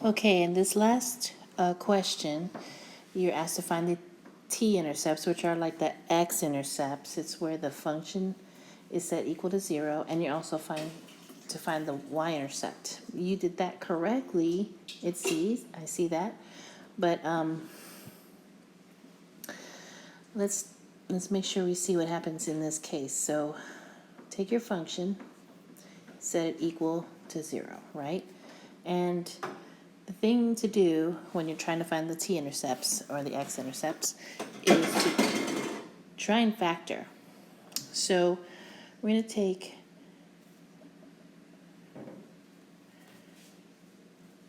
Okay, in this last question, you're asked to find the t-intercepts, which are like the x-intercepts. It's where the function is set equal to 0, and you're also to find the y-intercept. You did that correctly, it sees, I see that, but let's make sure we see what happens in this case. So take your function, set it equal to 0, right? And the thing to do when you're trying to find the t-intercepts or the x-intercepts is to try and factor. So we're going to take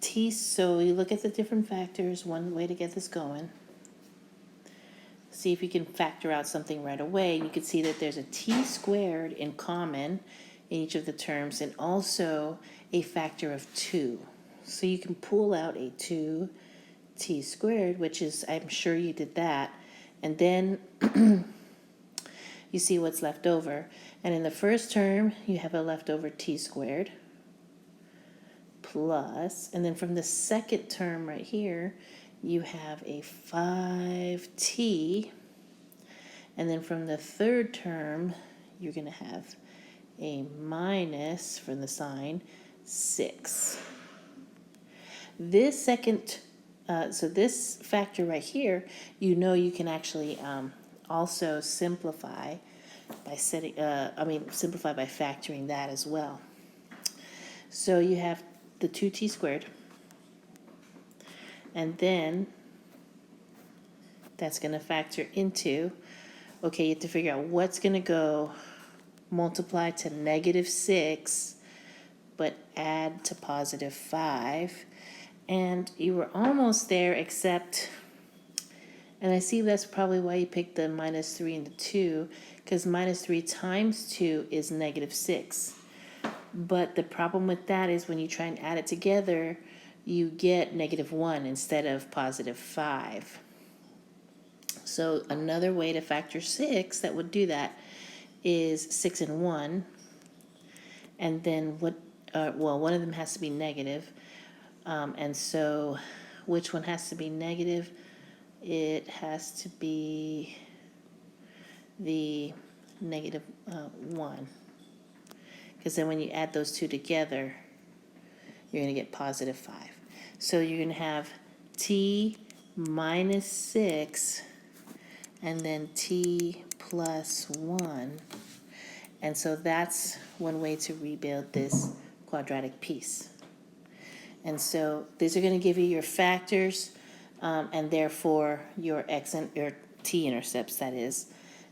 t, so you look at the different factors, one way to get this going. See if you can factor out something right away. You can see that there's a t squared in common in each of the terms and also a factor of 2. So you can pull out a 2t squared, which is, I'm sure you did that, and then you see what's left over. And in the first term, you have a leftover t squared plus, and then from the second term right here, you have a 5t, and then from the third term, you're going to have a minus from the sign 6. This second, so this factor right here, you know you can actually also simplify by simplify by factoring that as well. So you have the 2t squared, and then that's going to factor into, okay, you have to figure out what's going to go multiply to -6, but add to +5. And you were almost there, except, and I see that's probably why you picked the -3 and the 2, because -3 times 2 is -6. But the problem with that is when you try and add it together, you get -1 instead of +5. So another way to factor 6 that would do that is 6 and 1. And then well, one of them has to be negative. And so which one has to be negative? It has to be the -1. Because then when you add those two together, you're going to get +5. So you're going to have t minus 6 and then t plus 1. And so that's one way to rebuild this quadratic piece. And so these are going to give you your factors, and therefore your x and your t-intercepts, that is.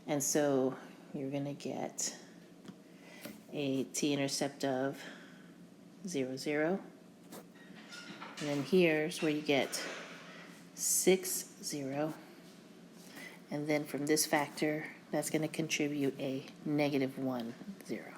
And so you're going to get a t-intercept of 0, 0. And then here's where you get 6, 0. And then from this factor, that's going to contribute a -1, 0.